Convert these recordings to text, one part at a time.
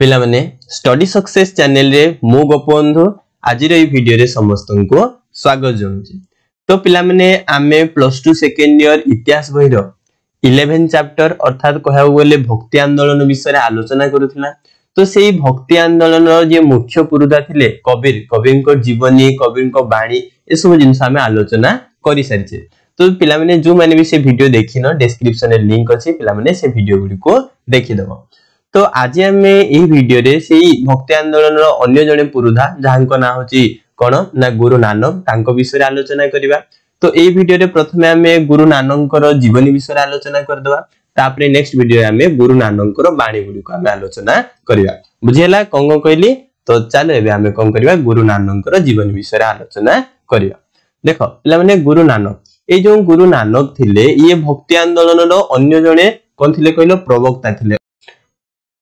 पिला माने study success channel रे मो गोपबंधु आज वीडियो रे समस्त को स्वागत जनाऊँ। तो पिला माने आमे प्लस 2 सेकेंड ईयर इतिहास बही 11 चैप्टर अर्थात कहया गले भक्ति आंदोलन विषय आलोचना करूथिला। तो सेही भक्ति आंदोलन जे मुख्य पुरुधा थिले कबीर को जीवनी कबीर को बाणी ए सब जिंस आमे आलोचना करि सारिछे। तो पिला माने जो माने भी से वीडियो देखिनो डिस्क्रिप्शन रे लिंक अछि, पिला माने से वीडियो गुडी को देखि दबो। तो आज आमे एही वीडियो रे सेही भक्ति आंदोलन रो अन्य जने पुरुधा जहांको ना होची कोन ना गुरु नानक तांको विषय रे आलोचना करिबा। तो एही वीडियो रे प्रथमे आमे गुरु नानक रो जीवनी विषय रे आलोचना करदबा, तापरे नेक्स्ट वीडियो रे आमे गुरु नानक रो बाणी गुडी को आमे आलोचना करिबा। बुझियला कोन कहली? तो चलो एबे आमे कोन करिबा गुरु नानक रो जीवनी विषय रे आलोचना करिबा। देखो पिला माने गुरु नानक ए जो गुरु नानक थिले ये भक्ति आंदोलन रो अन्य जने कोन थिले कहलो प्रवक्ता थिले।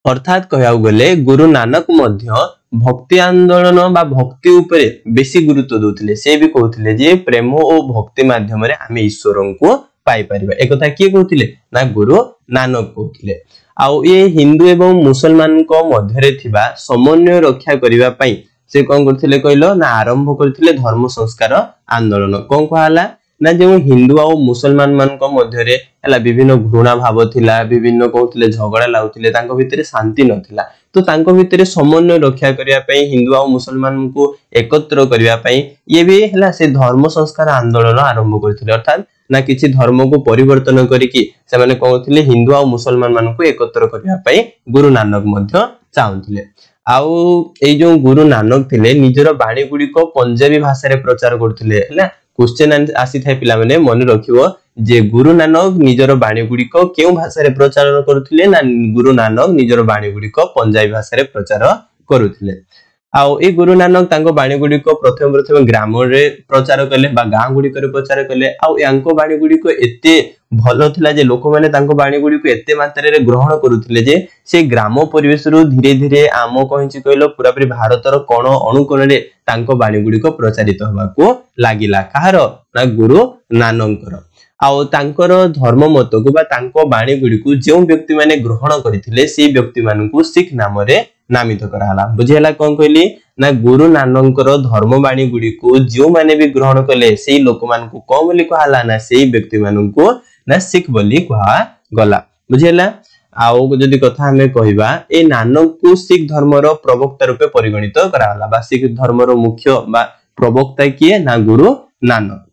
अर्थात कहया गले गुरु नानक मध्य भक्ति आंदोलन बा भक्ति उपरे बेसी गुरुत्व दोथिले। से भी कहउथिले जे प्रेम और भक्ति माध्यम रे आमे ईश्वरन को पाई परिबा। एक कथा के कहउथिले ना गुरु नानक कहउथिले। आउ ये हिंदू एवं मुसलमान को मध्य रे थिबा समन्वय रक्षा करिबा पई से कोन करथिले कहलो ना आरंभ करथिले धर्म संस्कार आंदोलन। कोन कहला ना जो हिंदू और मुसलमान मान को मध्य रे हला विभिन्न घृणा भाव थिला, विभिन्न कहउथिले झगड़ा लाउथिले, तांको भितरे शांति नथिला। तो तांको भितरे समन्वय रक्षा करिया पई हिंदू और मुसलमान को एकत्र करिया पई ये भी हला से धर्म संस्कार आंदोलन आरंभ करथिले। अर्थात ना किछि धर्म को परिवर्तन करिकि से माने कहउथिले हिंदू और मुसलमान मान को एकत्र करिया पई गुरु नानक मध्य चाहुथिले। आउ ए जो गुरु नानक थिले निजरो बाणी गुडी को पंजाबी भाषा रे प्रचार करथिले। हला क्वेश्चन आसी थाए पिला माने मन रखिवो जे गुरु नानक निजरो बाणी गुडी को केउ भाषा रे प्रचार करूथिले ना गुरु नानक निजरो बाणी गुडी को पंजाबी भाषा रे प्रचार करूथिले। आउ ए गुरु नानक तांको बाणी गुडी को प्रथम ग्राम रे प्रचार कले बा गां गुडी करे प्रचार कले। आउ यांको बाणी गुडी को एते भलो थिला जे लोक माने तांको बाणी गुडी को एते मात्रा रे ग्रहण करूथिले जे से ग्राम परिवेश रु धीरे धीरे आमो कहिछि कहलो पूरा पूरी भारतर कोण अनुकोण रे तांको बाणी गुडी को प्रचारित होबा को लागिला। कहार ना गुरु नानकर। आउ तांकर धर्म मत को बा तांको बाणी गुडी को जो व्यक्ति माने ग्रहण करिथिले से व्यक्ति मानकु सिख नाम रे नामित कराला। बुझियला कोन कहली ना गुरु नानकर धर्म बाणी गुडी को जो माने भी ग्रहण कले सेही लोक मानकु कोन बोली कहला ना सेही व्यक्ति मानकु ना सिख बोली कहा गला। बुझियला। आउ जदि कथा हमें कहिबा ए नानक को सिख धर्म रो प्रवक्ता रूपे परिगणित कराला बा सिख धर्म रो मुख्य बा प्रवक्ता किए ना गुरु नानक।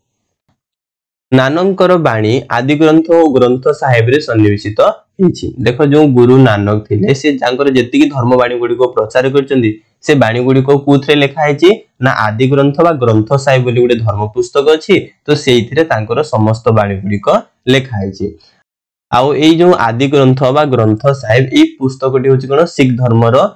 नानकर बाणी आदि ग्रंथ और ग्रंथ साहेब रे सन्निवेशित हिछि। देखो जो गुरु नानक थिले से जांकर जेति की धर्म बाणी गुडी को प्रचार करचंदी से बाणी गुडी को कुथरे लेखा हिछि ना आदि ग्रंथ बा ग्रंथ साहेब बोली गुडे धर्म पुस्तक अछि। तो सेइथिरे तांकर समस्त बाणी गुडी को लेखा हिछि। आउ ए जो आदि ग्रंथ बा ग्रंथ साहेब ए पुस्तकटी होछि कोन सिख धर्म रो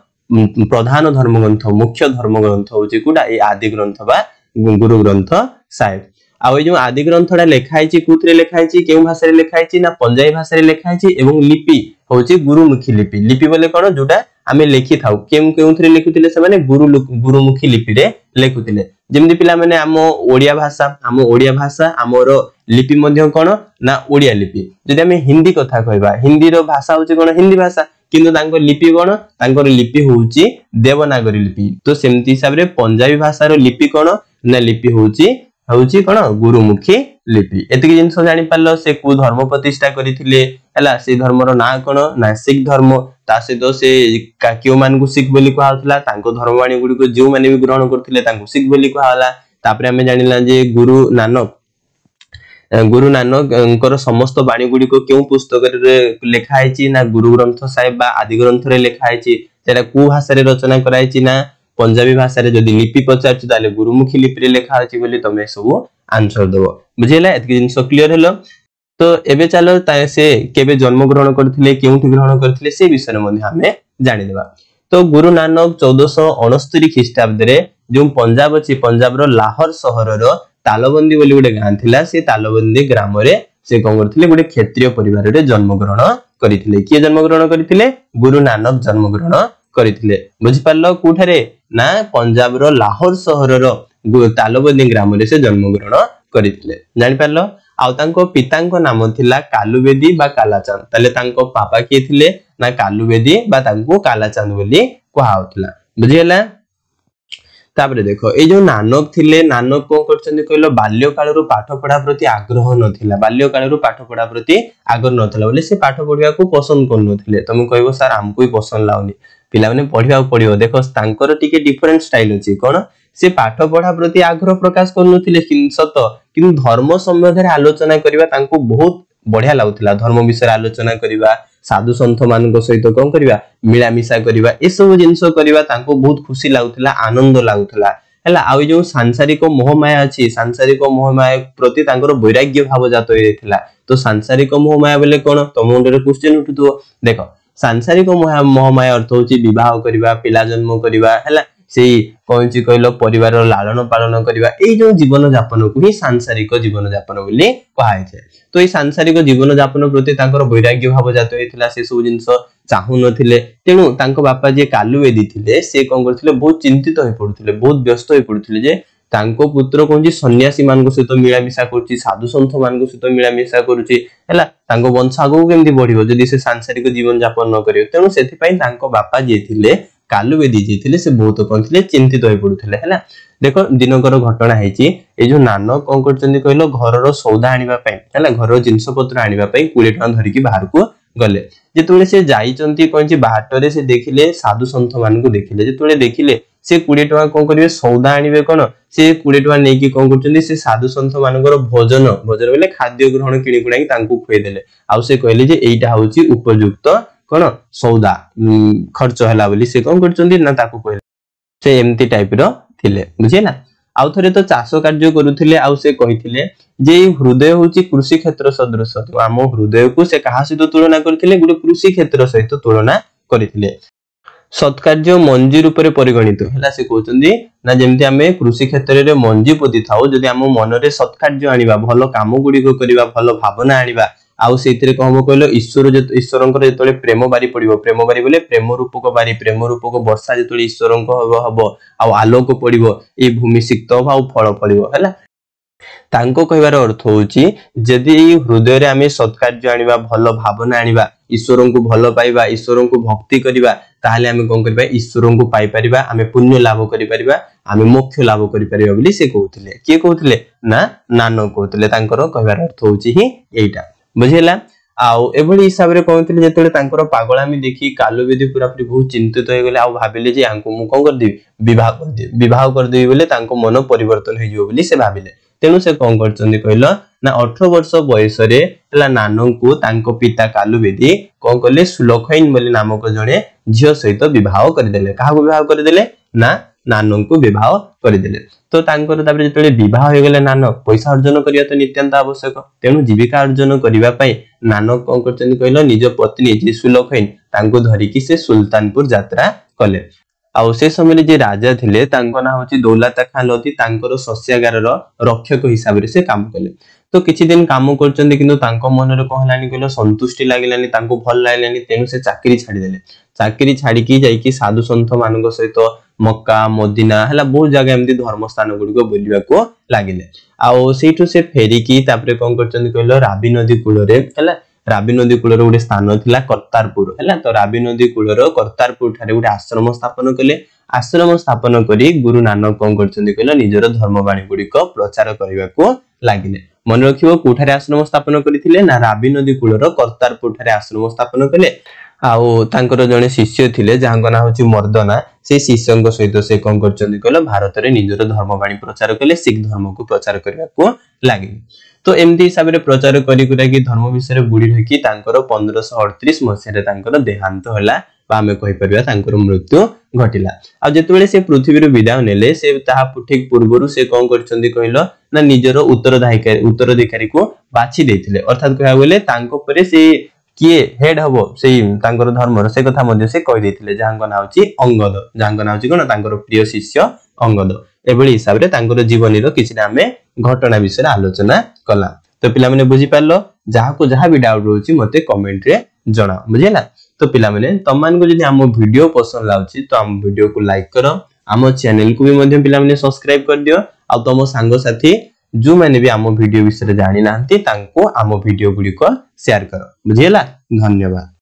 प्रधान धर्म ग्रंथ मुख्य धर्म ग्रंथ होछि कुडा ए आदि ग्रंथ बा गुरु ग्रंथ साहेब। आउ ए जो आदि ग्रंथडा लेखा हिछि कुथरे लेखा हिछि केउ भाषा रे लेखा हिछि ना पंजाबी भाषा रे लेखा हिछि एवं लिपि होछि गुरुमुखी लिपि। लिपि बोले कोन जोटा आमे लेखि थाउ केउथरे लिखुतिले से माने गुरुमुखी लिपि रे लेखुतिले। जेमदि पिला माने आमो ओडिया भाषा हमरो लिपि मध्ये कोन ना ओडिया लिपि। जदि आमे हिंदी कथा कहबा हिंदी रो भाषा होछि कोन हिंदी भाषा किंतु तांको लिपि कोन तांको लिपि होछि देवनागरी लिपि। तो सेमति हिसाब रे पंजाबी भाषा रो लिपि कोन ना लिपि होछि कोन गुरुमुखी लिपि। एतिक जिंस जानि पालो से को धर्म प्रतिष्ठा करिथिले हला से धर्म रो ना कोन ना सिख धर्म। ता से तो से केउ मान को सिख बोली कहउतला तांको धर्मवाणी गुडी को जो माने भी ग्रहण करथिले तांको सिख बोली कहला। तापरे हमें जानिला जे गुरु नानक समस्त बाणी गुडी को केउ पुस्तक रे लेखा हिछि ना गुरु ग्रंथ साहेब बा आदि ग्रंथ रे लेखा हिछि। सेटा को भाषा रे रचना कराइछि ना पंजाबी भाषा रे जदि लिपि पचारछि ताले गुरुमुखी लिपि रे लेखा अछि बोली तमे सब आंसर दबो। बुझियला एतकी जिंस क्लियर हेलो। तो एबे चलो ताय से केबे जन्म ग्रहण करथिले केउठी ग्रहण करथिले से विषय मध्ये हमें जानि देबा। तो गुरु नानक 1469 ख्रीष्टाब्द रे जो पंजाब अछि पंजाब रो लाहौर शहर रो तालबंदी बोली गुडे गां थिला से तालबंदी ग्राम रे से कोन करथिले गुडे क्षत्रिय परिवार रे जन्म ग्रहण करिथिले। किए जन्म ग्रहण करिथिले गुरु नानक जन्म ग्रहण करिथिले। बुझि पारलो कोठारे ना पंजाब रो लाहौर शहर रो तालबंदी ग्राम रे से जन्म ग्रहण करिथिले। जानि पारलो। आउ तांको पितांको नाम थिला कालुबेदी बा कालाचांद। ताले तांको पापा के थिले ना कालुबेदी बा तांको कालाचांद बोली कुहाउतला बुझियला तापरे देखो ए जो नानक थिले नानक को करछन्ती कहलो बाल्य काल रु पाठ पढ़ा प्रति आग्रह नथिला बाल्य काल रु पाठ पढ़ा प्रति आग्रह नथिला बोले से पाठ पढ़िया को पसंद करनथिले तुम कहबो सर हमको ही पसंद लाउनी पिला माने पढ़िया पड़ियो देखो तांकर टिके डिफरेंट स्टाइल अछि कोन से पाठ पढ़ा प्रति आग्रह प्रकाश करनथिले सत किंतु धर्म संबंध रे आलोचना करिवा तांको बहुत बढ़िया लाउथिला धर्म विषय आलोचना करिवा साधु संत मानक सहित कोन करिवा मिलामिशा करिवा ए सब जिंस करिवा तांको बहुत खुशी लाउथिला आनंद लाउथिला हला आ जो सांसारिक मोहमाया अछि सांसारिक मोहमाया प्रति तांकर वैराग्य भाव जात होइथिला तो सांसारिक मोहमाया बोले कोन तम मुंडरे क्वेश्चन उठुतो देखो सांसारिक मोहमाया अर्थ होची विवाह करिवा पिला जन्म करिवा हला सेही कोनची कहलो परिवार लालन पालन करिवा ए जो जीवन यापन को ही सांसारिक जीवन यापन बोली कहाय छै तो ए सांसारिक जीवन यापन प्रति तांकर वैराग्य भाव जात होइथिला से सब जिंस चाहू नथिले तेनु तांको बापा जे कालुवेदी थिले से कोन करथिले बहुत चिंतित होई पडुथिले बहुत व्यस्त होई पडुथिले जे तांको पुत्र कोनची सन्यासी मानको सहित मिलामिशा करछि साधु संत मानको सहित मिलामिशा करछि हला तांको वंश आगो केमति बढ़िबो जदि से सांसारिक जीवन यापन न करियो तेनु सेति पई तांको बापा जे थिले कालुवेदी जे थिले से बहुत कोन थिले चिंतित होई पडुथिले हला देखो दिनकर घटना हेची ए जो नानक कोन करचंदी कहलो घररो सौदा आनिबा पई हला घररो जिंस पत्र आनिबा पई 20 टका धरि की बाहर को गले जेतुले से जाईचंती कोनची बाटरे से देखिले साधु संत मानको देखिले जेतुले देखिले से 20 टका कोन करिवे सौदा आनिबे कोन से 20 टका नेकी कोन करचंदी से साधु संत मानकर भोजन भोजन बोले खाद्य ग्रहण किणी कुणाई तांकू खुए देले आ से कहले जे एइटा होची उपयुक्त कोन सौदा खर्च हला बोली से कोन करचंदी ना ताकू कहले से एमती टाइप रो थिले बुझिला आउ थरे तो चाष कार्य करूथिले आउ से कहिथिले जे हृदय होची कृषि क्षेत्र सदृश तो आम हृदय को से कहा सहित तुलना करथिले गुटे कृषि क्षेत्र सहित तुलना करथिले सत्कार्य मंजी रूप रे परिगणित हला से कहउचंदी ना जेमति हमें कृषि क्षेत्र रे मंजी पोती थाउ जदि हम मन रे सत्कार्य आनिबा भलो काम गुडी को करबा भलो भावना आनिबा आउ सेतिरे कहबो कहलो ईश्वरंकर जेतले प्रेम बारी पड़िबो प्रेम बारी बोले प्रेम रूपक बारी प्रेम रूपक वर्षा जेतले ईश्वरंक हबो आउ आलोक पड़िबो ए भूमि सिक्त हबो आउ फल पड़िबो हला तांको कहबार अर्थ होची जदि हृदय रे आमे सत्कार्य आनिबा भलो भावना आनिबा ईश्वरंकु भलो पाइबा ईश्वरंकु भक्ति करिबा ताहाले आमे कोन करबा ईश्वरंकु पाइ परिबा आमे पुण्य लाभ करि परिबा आमे मोक्ष लाभ करि परिबा बोली से कहउथिले के कहउथिले ना नानक कहउथिले तांकर कहबार अर्थ होची ही एइटा बुझिला आउ एभली हिसाब रे कहउथिले जेतले तांकर पागलामी देखि कालुवेदी पूरा पूरी बहुत चिंतित होय गेले आउ भाबिले जे आंको मु कोन कर देबी विवाह कर देबी बोले तांको मन परिवर्तन होय जिवो बोली से भाबिले तेनु से कोन करचंदी कहलो ना 18 वर्ष बयस रे हला नानक को तांको पिता कालुवेदी कोन करले सुलखैन बोली नामक जणे झियो सहित विवाह कर देले काहा को विवाह कर देले ना नानक को विवाह कर देले तो तांकर ताबरे जेतले विवाह हो गेले नानक पैसा अर्जन करिया तो नित्यंत आवश्यक तेनु जीविका अर्जन करिवा पई नानक कोन करचंदी कहलो निज पत्नी जे सुलखैन तांको धरि कि से सुल्तानपुर यात्रा कले आउ से समय जे राजा थिले तांको ना होची दौलत खान लोधी तांकर सस्यागार रो रक्षक हिसाब रे से काम कले तो किछि दिन काम करचंदी किंतु तांको मन रे कहलानी कहलो संतुष्टि लागिलानी तांको भल लागिलानी तेनु से चाकरी छाडी देले चाकरी छाडी की जाई कि साधु संत मानक सहित मक्का मदीना हला बहुत जगह एमती धर्म स्थान गुडी को बुलिबा को लागिले आउ सेठु से फेरी की तापरे कोन करचंदी कहलो राबी नदी कूल रे हला राबी नदी कूल रे उडे स्थान थिला करतारपुर हला तो राबी नदी कूल रो करतारपुर ठारे उडे आश्रम स्थापन कले आश्रम स्थापन करी गुरु नानक कोन करचंदी कहलो निजर धर्मवाणी गुडी को प्रचार करबा को लागिले मन रखिबो कोठारे आश्रम स्थापन करिथिले ना राबी नदी कूल रो करतारपुर ठारे आश्रम स्थापन कले आउ तांकर जने शिष्य थिले जांको ना होची मर्दना से शिष्यंक सहित से कोन करचंदी कहलो भारत रे निजर धर्मवाणी प्रचार कले सिख धर्म को प्रचार करबा को लागिले तो एमती हिसाब रे प्रचार करी कुरा की धर्म विषय बुडी रखी तांकर 1538 मसिया रे तांकर देहांत होला बा हमें कहि परिबा तांकर मृत्यु घटिला आ जेतबेले से पृथ्वी रे विदाय नेले से ताहा ठीक पूर्वरु से कोन करचंदी कहलो ना निजर उत्तराधिकारी को बाछि देथिले अर्थात कहया बोले तांको परे से किए हेड हबो सेही तांकर धर्म से कथा मध्ये से कहि देथिले जांको ना होची अंगद जांको ना होची कोन तांकर प्रिय शिष्य अंगद एबळी हिसाब रे तांकर जीवनी रो किछि नामे घटना विषय आलोचना कला तो पिला माने बुझी पारलो जहा को जहा भी डाउट रहउची मते कमेंट रे जणा बुझिला तो पिला माने तमान को जदि हम वीडियो पसंद लाउची तो हम वीडियो को लाइक करो हम चैनल को भी मध्ये पिला माने सब्सक्राइब कर दियो आ तमो संग साथी जो माने भी हम वीडियो विषय जानि नांती तांको हम वीडियो गुडी को शेयर करो बुझिला धन्यवाद।